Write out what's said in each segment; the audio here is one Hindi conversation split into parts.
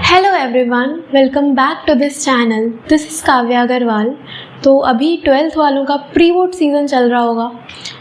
Hello everyone, welcome back to this channel. This is Kavya Agarwal. तो अभी 12th वालों का प्री बोर्ड सीज़न चल रहा होगा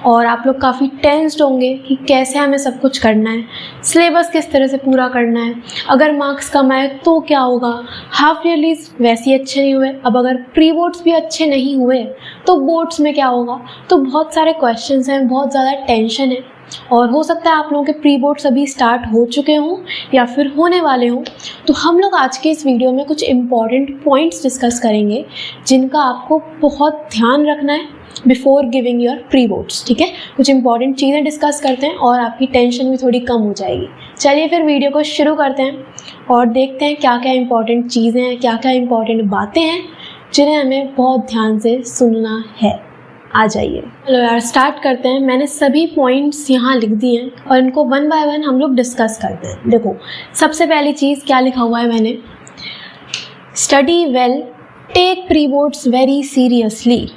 और आप लोग काफ़ी टेंस्ड होंगे कि कैसे हमें सब कुछ करना है, सिलेबस किस तरह से पूरा करना है, अगर मार्क्स कम आए तो क्या होगा, हाफ ईयरलीज वैसे ही अच्छे नहीं हुए, अब अगर प्री बोर्ड्स भी अच्छे नहीं हुए तो बोर्ड्स में क्या होगा। तो बहुत सारे क्वेश्चंस हैं, बहुत ज़्यादा टेंशन है और हो सकता है आप लोगों के प्री बोर्ड्स अभी स्टार्ट हो चुके हों या फिर होने वाले हों। तो हम लोग आज के इस वीडियो में कुछ इम्पॉर्टेंट पॉइंट्स डिस्कस करेंगे जिनका आपको बहुत ध्यान रखना है before giving your pre boards. ठीक है, कुछ इंपॉर्टेंट चीज़ें डिस्कस करते हैं और आपकी टेंशन भी थोड़ी कम हो जाएगी। चलिए फिर वीडियो को शुरू करते हैं और देखते हैं क्या क्या इंपॉर्टेंट चीज़ें हैं, क्या क्या इंपॉर्टेंट बातें हैं जिन्हें हमें बहुत ध्यान से सुनना है। आ जाइए, चलो यार स्टार्ट करते हैं। मैंने सभी पॉइंट्स यहाँ लिख दिए हैं और इनको वन बाय वन हम लोग डिस्कस करते हैं। देखो, सबसे पहली चीज़ क्या लिखा हुआ है मैंने, study well, take pre boards very seriously,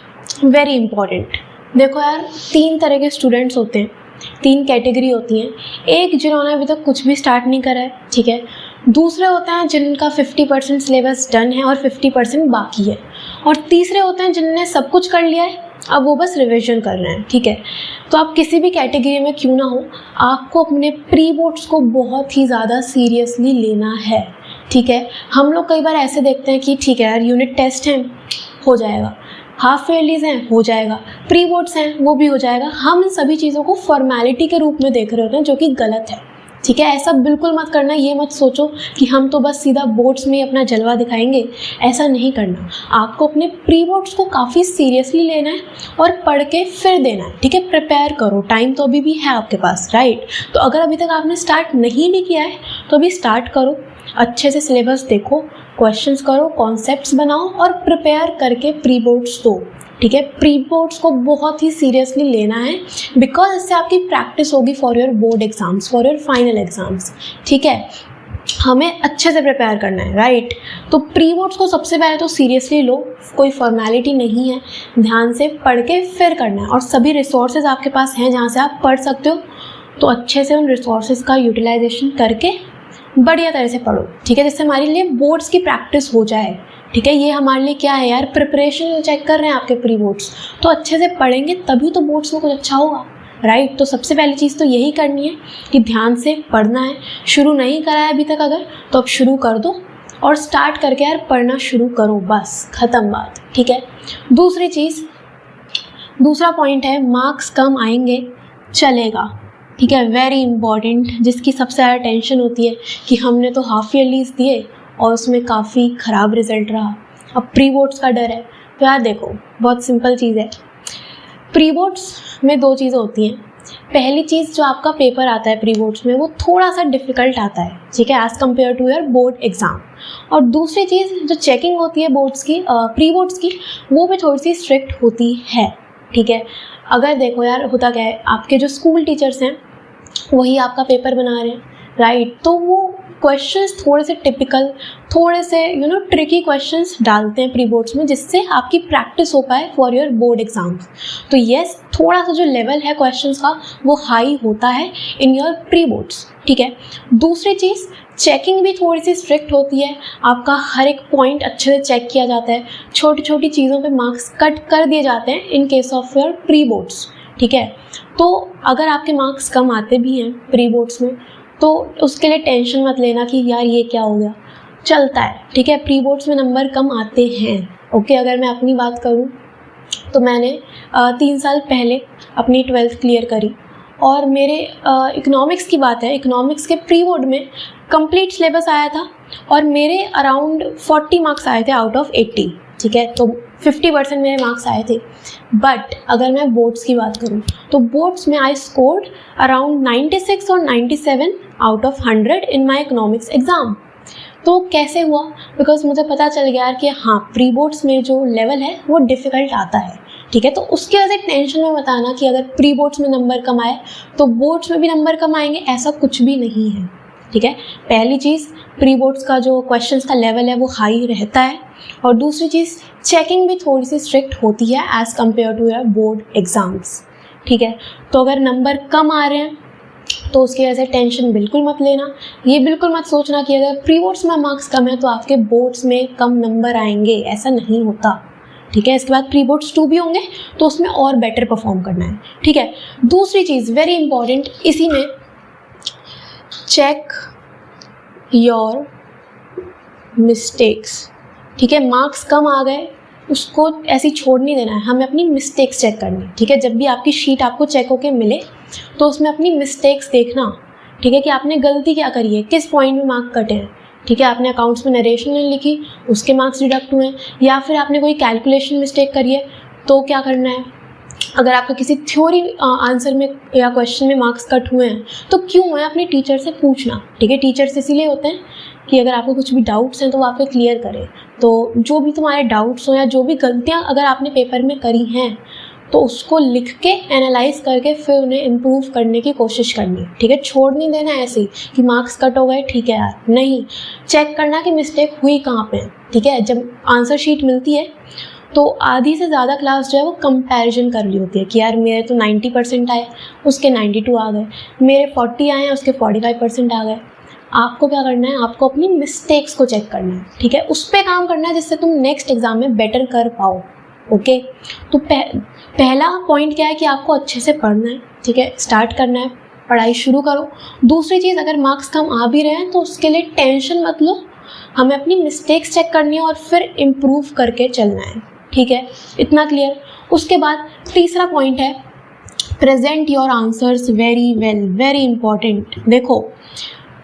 very important. देखो यार, 3 तरह के स्टूडेंट्स होते हैं, 3 कैटेगरी होती हैं। एक जिन्होंने अभी तक कुछ भी स्टार्ट नहीं करा है, ठीक है। दूसरे होते हैं जिनका 50% सिलेबस डन है और 50% बाकी है। और तीसरे होते हैं जिनने सब कुछ कर लिया है, अब वो बस रिवीजन कर रहे हैं। ठीक है, तो आप किसी भी कैटेगरी में क्यों ना हो, आपको अपने प्री बोर्ड्स को बहुत ही ज़्यादा सीरियसली लेना है। ठीक है, हम लोग कई बार ऐसे देखते हैं कि ठीक है यार, यूनिट टेस्ट हैं, हो जाएगा, हाफ ईयरलीज हैं, हो जाएगा, प्री बोर्ड्स हैं, वो भी हो जाएगा। हम इन सभी चीज़ों को फॉर्मेलिटी के रूप में देख रहे होते हैं, जो कि गलत है। ठीक है, ऐसा बिल्कुल मत करना। ये मत सोचो कि हम तो बस सीधा बोर्ड्स में अपना जलवा दिखाएंगे, ऐसा नहीं करना। आपको अपने प्री बोर्ड्स को काफ़ी सीरियसली लेना है और पढ़ के फिर देना है। ठीक है, प्रिपेयर करो, टाइम तो अभी भी है आपके पास, राइट। तो अगर अभी तक आपने स्टार्ट नहीं भी किया है तो अभी स्टार्ट करो, अच्छे से सिलेबस देखो, क्वेश्चंस करो, कॉन्सेप्ट्स बनाओ और प्रिपेयर करके प्री बोर्ड्स दो। ठीक है, प्री बोर्ड्स को बहुत ही सीरियसली लेना है बिकॉज इससे आपकी प्रैक्टिस होगी for your board exams, for your final exams. ठीक है, हमें अच्छे से प्रिपेयर करना है, राइट। तो प्री बोर्ड्स को सबसे पहले तो सीरियसली लो, कोई फॉर्मेलिटी नहीं है, ध्यान से पढ़ के फिर करना है। और सभी रिसोर्सेज आपके पास हैं जहाँ से आप पढ़ सकते हो, तो अच्छे से उन रिसोर्सेज का यूटिलाइजेशन करके बढ़िया तरह से पढ़ो। ठीक है, जिससे हमारे लिए बोर्ड्स की प्रैक्टिस हो जाए। ठीक है, ये हमारे लिए क्या है यार, प्रिपरेशन चेक कर रहे हैं आपके प्री बोर्ड्स, तो अच्छे से पढ़ेंगे तभी तो बोर्ड्स में कुछ अच्छा होगा, राइट। तो सबसे पहली चीज़ तो यही करनी है कि ध्यान से पढ़ना है। शुरू नहीं करा है अभी तक अगर, तो अब शुरू कर दो और स्टार्ट करके यार पढ़ना शुरू करो, बस ख़त्म बात। ठीक है, दूसरी चीज़, दूसरा पॉइंट है, मार्क्स कम आएंगे चलेगा। ठीक है, वेरी इंपॉर्टेंट, जिसकी सबसे ज़्यादा टेंशन होती है कि हमने तो हाफ ईयरलीज दिए और उसमें काफ़ी ख़राब रिजल्ट रहा, अब प्री बोर्ड्स का डर है। तो यार देखो, बहुत सिंपल चीज़ है, प्री बोर्ड्स में 2 चीज़ें होती हैं। पहली चीज़, जो आपका पेपर आता है प्री बोर्ड्स में, वो थोड़ा सा डिफ़िकल्ट आता है, ठीक है, as compare to your board exam. और दूसरी चीज़, जो चेकिंग होती है बोर्ड्स की, प्री बोर्ड्स की, वो भी थोड़ी सी स्ट्रिक्ट होती है। ठीक है, अगर देखो यार, होता क्या है, आपके जो स्कूल टीचर्स हैं वही आपका पेपर बना रहे हैं, राइट। तो वो क्वेश्चंस थोड़े से टिपिकल, थोड़े से ट्रिकी क्वेश्चंस डालते हैं प्री बोर्ड्स में, जिससे आपकी प्रैक्टिस हो पाए फॉर योर बोर्ड एग्जाम्स। तो यस, थोड़ा सा जो लेवल है क्वेश्चंस का वो हाई होता है इन योर प्री बोर्ड्स। ठीक है, दूसरी चीज़, चेकिंग भी थोड़ी सी स्ट्रिक्ट होती है, आपका हर एक पॉइंट अच्छे से चेक किया जाता है, छोटी छोटी चीज़ों पे मार्क्स कट कर दिए जाते हैं in case of your pre boards. ठीक है, तो अगर आपके मार्क्स कम आते भी हैं प्री बोर्ड्स में तो उसके लिए टेंशन मत लेना कि यार ये क्या हो गया, चलता है। ठीक है, प्री बोर्ड्स में नंबर कम आते हैं। ओके, अगर मैं अपनी बात करूँ तो मैंने 3 साल पहले अपनी 12th क्लियर करी और मेरे इकोनॉमिक्स की बात है, इकोनॉमिक्स के प्री बोर्ड में कंप्लीट सिलेबस आया था और मेरे अराउंड 40 मार्क्स आए थे आउट ऑफ 80। ठीक है, तो 50% मेरे मार्क्स आए थे। बट अगर मैं बोर्ड्स की बात करूँ तो बोर्ड्स में आई स्कोर्ड अराउंड 96 और 97 out of 100 in my economics exam. तो कैसे हुआ, बिकॉज मुझे पता चल गया कि हाँ, प्री बोर्ड्स में जो लेवल है वो डिफ़िकल्ट आता है। ठीक है, तो उसके वजह से टेंशन में बताना कि अगर प्री बोर्ड्स में नंबर कम आए तो बोर्ड्स में भी नंबर कम आएंगे, ऐसा कुछ भी नहीं है। ठीक है, पहली चीज़, प्री बोर्ड्स का जो क्वेश्चंस का लेवल है वो हाई रहता है और दूसरी चीज़, चेकिंग भी थोड़ी सी स्ट्रिक्ट होती है as compare to your board exams. ठीक है, तो अगर नंबर कम आ रहे हैं तो उसकी वजह से टेंशन बिल्कुल मत लेना। ये बिल्कुल मत सोचना कि अगर प्री बोर्ड्स में मार्क्स कम है तो आपके बोर्ड्स में कम नंबर आएंगे, ऐसा नहीं होता। ठीक है, इसके बाद प्री बोर्ड्स 2 भी होंगे तो उसमें और बेटर परफॉर्म करना है। ठीक है, दूसरी चीज़ वेरी इंपॉर्टेंट इसी में, चेक योर मिस्टेक्स। ठीक है, मार्क्स कम आ गए उसको ऐसे ही छोड़ नहीं देना है, हमें अपनी मिस्टेक्स चेक करनी। ठीक है, जब भी आपकी शीट आपको चेक होके मिले तो उसमें अपनी मिस्टेक्स देखना। ठीक है, कि आपने गलती क्या करी है, किस पॉइंट में मार्क कटे हैं। ठीक है, आपने अकाउंट्स में नरेशन नहीं लिखी, उसके मार्क्स डिडक्ट हुए हैं, या फिर आपने कोई कैलकुलेशन मिस्टेक करी है तो क्या करना है। अगर आपका किसी थ्योरी आंसर में या क्वेश्चन में मार्क्स कट हुए हैं तो क्यों हुए, अपने टीचर से पूछना। ठीक है, टीचर्स इसीलिए होते हैं कि अगर आपको कुछ भी डाउट्स हैं तो वो आपको क्लियर करें। तो जो भी तुम्हारे डाउट्स हो या जो भी गलतियाँ अगर आपने पेपर में करी हैं तो उसको लिख के एनालाइज करके फिर उन्हें इम्प्रूव करने की कोशिश करनी है। ठीक है, छोड़ नहीं देना ऐसे ही कि मार्क्स कट हो गए, ठीक है यार, नहीं, चेक करना कि मिस्टेक हुई कहाँ पे है। ठीक है, जब आंसर शीट मिलती है तो आधी से ज़्यादा क्लास जो है वो कंपैरिजन कर रही होती है कि यार मेरे तो 90% आए, उसके 92 आ गए, मेरे 40 आए हैं, उसके 45% आ गए। आपको क्या करना है, आपको अपनी मिस्टेक्स को चेक करना है। ठीक है, उस पर काम करना है जिससे तुम नेक्स्ट एग्जाम में बेटर कर पाओ। ओके, तो पहला पॉइंट क्या है कि आपको अच्छे से पढ़ना है। ठीक है, स्टार्ट करना है, पढ़ाई शुरू करो। दूसरी चीज़, अगर मार्क्स कम आ भी रहे हैं तो उसके लिए टेंशन मत लो, हमें अपनी मिस्टेक्स चेक करनी है और फिर इम्प्रूव करके चलना है। ठीक है, इतना क्लियर। उसके बाद तीसरा पॉइंट है present your answers very well, very important. देखो,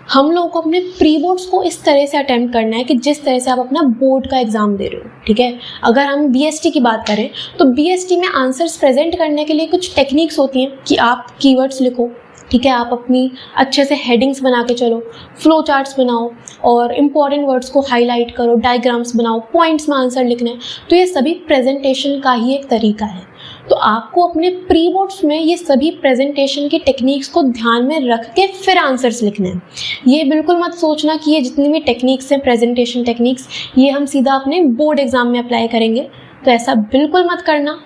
हम लोगों को अपने प्री बोर्ड्स को इस तरह से अटेम्प्ट करना है कि जिस तरह से आप अपना बोर्ड का एग्ज़ाम दे रहे हो। ठीक है, अगर हम बीएसटी की बात करें तो बीएसटी में आंसर्स प्रेजेंट करने के लिए कुछ टेक्निक्स होती हैं कि आप कीवर्ड्स लिखो। ठीक है, आप अपनी अच्छे से हेडिंग्स बना के चलो, फ्लो चार्ट्स बनाओ और इम्पॉर्टेंट वर्ड्स को हाईलाइट करो, डायग्राम्स बनाओ, पॉइंट्स में आंसर लिखना है। तो ये सभी प्रेजेंटेशन का ही एक तरीका है। तो आपको अपने प्री बोर्ड्स में ये सभी प्रेजेंटेशन की टेक्निक्स को ध्यान में रख के फिर आंसर्स लिखने हैं। ये बिल्कुल मत सोचना कि ये जितनी भी टेक्निक्स हैं, प्रेजेंटेशन टेक्निक्स, ये हम सीधा अपने बोर्ड एग्जाम में अप्लाई करेंगे, तो ऐसा बिल्कुल मत करना।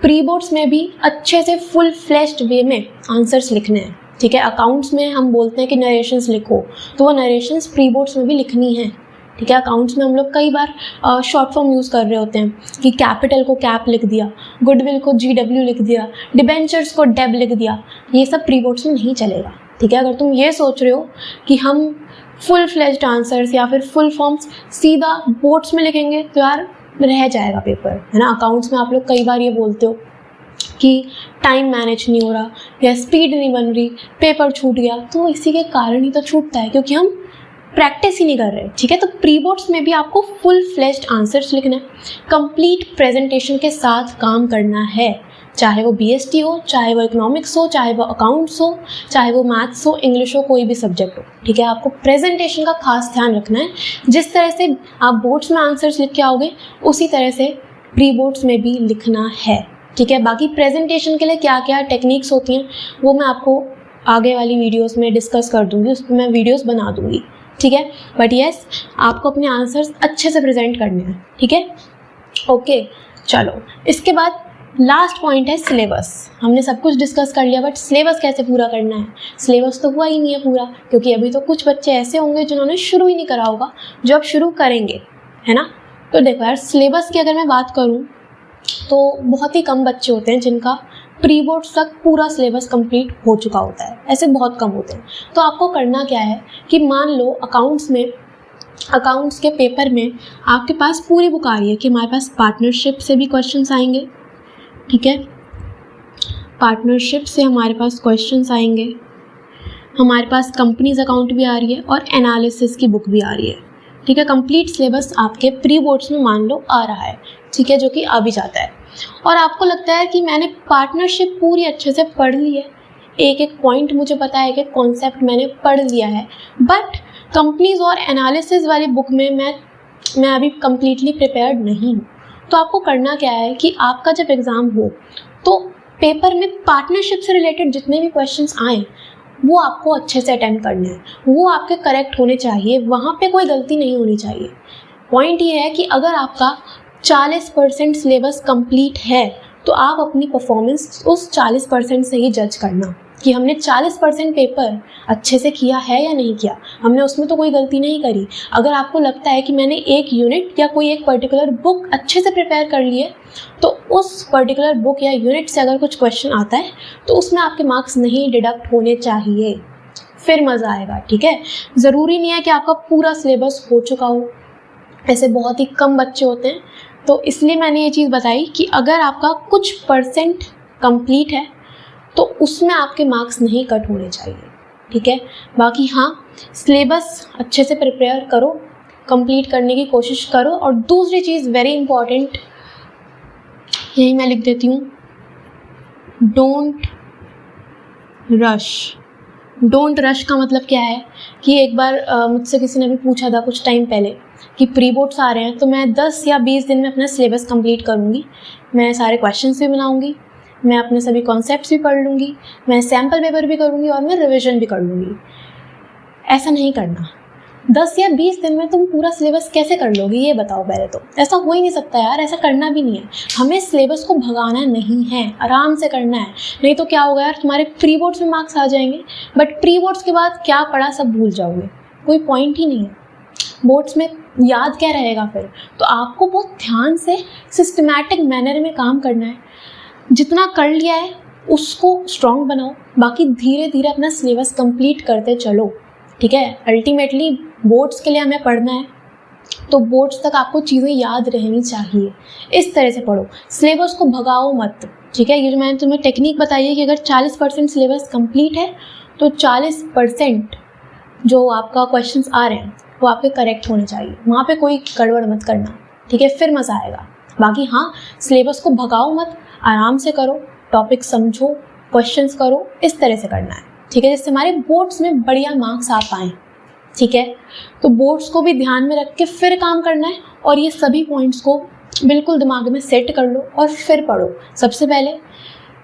प्री बोर्ड्स में भी अच्छे से फुल फ्लेश्ड वे में आंसर्स लिखने हैं। ठीक है, अकाउंट्स में हम बोलते हैं कि नरेशंस लिखो, तो वो नरेशंस प्री बोर्ड्स में भी लिखनी है। ठीक है, अकाउंट्स में हम लोग कई बार शॉर्ट फॉर्म यूज़ कर रहे होते हैं कि कैपिटल को कैप लिख दिया, गुडविल को GW लिख दिया, डिबेंचर्स को डेब लिख दिया। ये सब प्री बोर्ड्स में नहीं चलेगा। ठीक है, अगर तुम ये सोच रहे हो कि हम फुल फ्लेज्ड आंसर्स या फिर फुल फॉर्म्स सीधा बोर्ड्स में लिखेंगे तो यार रह जाएगा पेपर, है ना। अकाउंट्स में आप लोग कई बार ये बोलते हो कि टाइम मैनेज नहीं हो रहा या स्पीड नहीं बन रही, पेपर छूट गया, तो इसी के कारण ही तो छूटता है क्योंकि हम प्रैक्टिस ही नहीं कर रहे। ठीक है, तो प्री बोर्ड्स में भी आपको फुल फ्लेश्ड आंसर्स लिखना है, कंप्लीट प्रेजेंटेशन के साथ काम करना है, चाहे वो बीएसटी हो, चाहे वो इकोनॉमिक्स हो, चाहे वो अकाउंट्स हो, चाहे वो मैथ्स हो, इंग्लिश हो, कोई भी सब्जेक्ट हो। ठीक है, आपको प्रेजेंटेशन का खास ध्यान रखना है। जिस तरह से आप बोर्ड्स में आंसर्स लिख के आओगे उसी तरह से प्री बोर्ड्स में भी लिखना है। ठीक है, बाकी प्रेजेंटेशन के लिए क्या क्या टेक्निक्स होती हैं वो मैं आपको आगे वाली वीडियोस में डिस्कस कर दूंगी, उस पर मैं वीडियोस बना दूंगी। ठीक है, बट येस, आपको अपने आंसर्स अच्छे से प्रेजेंट करने हैं। ठीक है, ओके, चलो इसके बाद लास्ट पॉइंट है सिलेबस। हमने सब कुछ डिस्कस कर लिया, बट सिलेबस कैसे पूरा करना है। सिलेबस तो हुआ ही नहीं है पूरा, क्योंकि अभी तो कुछ बच्चे ऐसे होंगे जिन्होंने शुरू ही नहीं करा होगा, जो अब शुरू करेंगे, है ना। तो देखो यार, सिलेबस की अगर मैं बात करूँ तो बहुत ही कम बच्चे होते हैं जिनका प्री बोर्ड्स तक पूरा सिलेबस कंप्लीट हो चुका होता है, ऐसे बहुत कम होते हैं। तो आपको करना क्या है कि मान लो अकाउंट्स के पेपर में आपके पास पूरी बुक आ रही है कि हमारे पास पार्टनरशिप से भी क्वेश्चंस आएंगे। ठीक है, पार्टनरशिप से हमारे पास क्वेश्चंस आएंगे, हमारे पास कंपनीज अकाउंट भी आ रही है और एनालिसिस की बुक भी आ रही है। ठीक है, कंप्लीट सिलेबस आपके प्री बोर्ड्स में मान लो आ रहा है। ठीक है, जो कि आ भी जाता है और आपको लगता है कि मैंने पार्टनरशिप पूरी अच्छे से पढ़ ली है, एक एक पॉइंट मुझे पता है, एक एक कॉन्सेप्ट मैंने पढ़ लिया है, बट कंपनीज और एनालिसिस वाली बुक में मैं अभी कम्प्लीटली प्रिपेयर्ड नहीं हूँ। तो आपको करना क्या है कि आपका जब एग्ज़ाम हो तो पेपर में पार्टनरशिप से रिलेटेड जितने भी क्वेश्चंस आए वो आपको अच्छे से अटेम्प्ट करने हैं, वो आपके करेक्ट होने चाहिए, वहाँ पे कोई गलती नहीं होनी चाहिए। पॉइंट ये है कि अगर आपका 40% सिलेबस कंप्लीट है तो आप अपनी परफॉर्मेंस उस 40% से ही जज करना। कि हमने 40% पेपर अच्छे से किया है या नहीं किया, हमने उसमें तो कोई गलती नहीं करी। अगर आपको लगता है कि मैंने एक यूनिट या कोई एक पर्टिकुलर बुक अच्छे से प्रिपेयर कर ली है, तो उस पर्टिकुलर बुक या यूनिट से अगर कुछ क्वेश्चन आता है तो उसमें आपके मार्क्स नहीं डिडक्ट होने चाहिए, फिर मज़ा आएगा। ठीक है, ज़रूरी नहीं है कि आपका पूरा सिलेबस हो चुका हो, ऐसे बहुत ही कम बच्चे होते हैं। तो इसलिए मैंने ये चीज़ बताई कि अगर आपका कुछ परसेंट कंप्लीट है तो उसमें आपके मार्क्स नहीं कट होने चाहिए। ठीक है, बाकी हाँ, सिलेबस अच्छे से प्रिपेयर करो, कंप्लीट करने की कोशिश करो। और दूसरी चीज़ वेरी इंपॉर्टेंट, यही मैं लिख देती हूँ, डोंट रश। डोंट रश का मतलब क्या है कि एक बार मुझसे किसी ने भी पूछा था कुछ टाइम पहले कि प्री बोर्ड्स आ रहे हैं तो मैं 10 या 20 दिन में अपना सिलेबस कंप्लीट करूँगी, मैं सारे क्वेश्चंस भी बनाऊँगी, मैं अपने सभी कॉन्सेप्ट्स भी पढ़ लूँगी, मैं सैम्पल पेपर भी करूँगी और मैं रिविजन भी कर लूँगी। ऐसा नहीं करना। 10 या 20 दिन में तुम पूरा सिलेबस कैसे कर लोगे ये बताओ पहले तो। ऐसा हो ही नहीं सकता यार, ऐसा करना भी नहीं है। हमें सिलेबस को भगाना नहीं है, आराम से करना है। नहीं तो क्या होगा यार, तुम्हारे प्री बोर्ड्स में मार्क्स आ जाएंगे बट प्री बोर्ड्स के बाद क्या पढ़ा सब भूल जाओगे, कोई पॉइंट ही नहीं है। बोर्ड्स में याद क्या रहेगा फिर? तो आपको बहुत ध्यान से सिस्टमैटिक मैनर में काम करना है। जितना कर लिया है उसको स्ट्रॉन्ग बनाओ, बाकी धीरे धीरे अपना सिलेबस कंप्लीट करते चलो। ठीक है, अल्टीमेटली बोर्ड्स के लिए हमें पढ़ना है तो बोर्ड्स तक आपको चीज़ें याद रहनी चाहिए। इस तरह से पढ़ो, सिलेबस को भगाओ मत। ठीक है, ये जो मैंने तुम्हें टेक्निक बताई है कि अगर 40% सिलेबस कंप्लीट है तो 40% जो आपका क्वेश्चंस आ रहे हैं वो आपके करेक्ट होने चाहिए, वहाँ पे कोई गड़बड़ मत करना। ठीक है, फिर मज़ा आएगा। बाकी हाँ, सिलेबस को भगाओ मत, आराम से करो, टॉपिक समझो, क्वेश्चंस करो, इस तरह से करना है। ठीक है, जिससे हमारे बोर्ड्स में बढ़िया मार्क्स आ पाएँ। ठीक है, तो बोर्ड्स को भी ध्यान में रख के फिर काम करना है और ये सभी पॉइंट्स को बिल्कुल दिमाग में सेट कर लो और फिर पढ़ो। सबसे पहले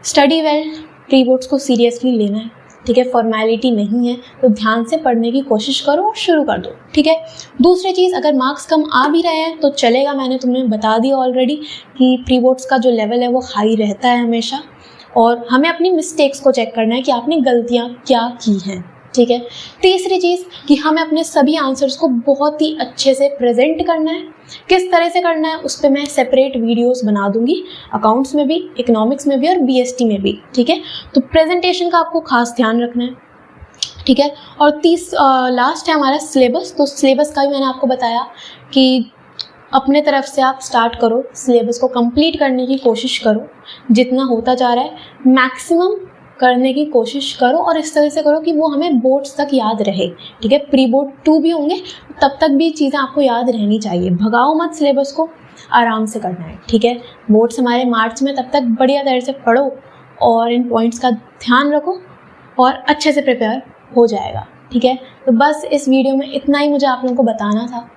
स्टडी वेल, प्री बोर्ड्स को सीरियसली लेना है। ठीक है, फॉर्मेलिटी नहीं है, तो ध्यान से पढ़ने की कोशिश करो और शुरू कर दो। ठीक है, दूसरी चीज़, अगर मार्क्स कम आ भी रहे हैं तो चलेगा, मैंने तुम्हें बता दिया ऑलरेडी कि प्री बोर्ड्स का जो लेवल है वो हाई रहता है हमेशा, और हमें अपनी मिस्टेक्स को चेक करना है कि आपने गलतियाँ क्या की हैं। ठीक है, तीसरी चीज़ कि हमें अपने सभी आंसर्स को बहुत ही अच्छे से प्रेजेंट करना है। किस तरह से करना है उस पर मैं सेपरेट वीडियोस बना दूंगी, अकाउंट्स में भी, इकोनॉमिक्स में भी और बीएसटी में भी। ठीक है, तो प्रेजेंटेशन का आपको खास ध्यान रखना है। ठीक है, और लास्ट है हमारा सिलेबस। तो सिलेबस का भी मैंने आपको बताया कि अपने तरफ से आप स्टार्ट करो, सिलेबस को कंप्लीट करने की कोशिश करो, जितना होता जा रहा है मैक्सिमम करने की कोशिश करो और इस तरह से करो कि वो हमें बोर्ड्स तक याद रहे। ठीक है, प्री बोर्ड 2 भी होंगे तब तक भी चीज़ें आपको याद रहनी चाहिए। भगाओ मत सिलेबस को, आराम से करना है। ठीक है, बोर्ड्स हमारे मार्च में, तब तक बढ़िया तरह से पढ़ो और इन पॉइंट्स का ध्यान रखो और अच्छे से प्रिपेयर हो जाएगा। ठीक है, तो बस इस वीडियो में इतना ही मुझे आप लोगों को बताना था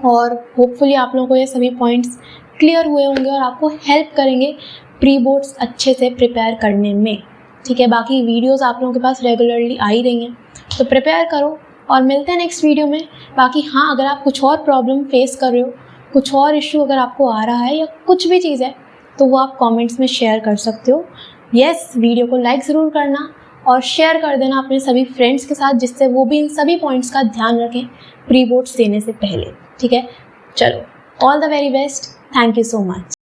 और होपफुली आप लोगों को ये सभी पॉइंट्स क्लियर हुए होंगे और आपको हेल्प करेंगे प्री बोर्ड्स अच्छे से प्रिपेयर करने में। ठीक है, बाकी वीडियोस आप लोगों के पास रेगुलरली आ ही रही हैं, तो प्रिपेयर करो और मिलते हैं नेक्स्ट वीडियो में। बाकी हाँ, अगर आप कुछ और प्रॉब्लम फेस कर रहे हो, कुछ और इशू अगर आपको आ रहा है या कुछ भी चीज़ है, तो वो आप कमेंट्स में शेयर कर सकते हो। यस, वीडियो को लाइक ज़रूर करना और शेयर कर देना अपने सभी फ्रेंड्स के साथ, जिससे वो भी इन सभी पॉइंट्स का ध्यान रखें प्री बोर्ड्स देने से पहले। ठीक है, चलो, all the very best, thank you so much.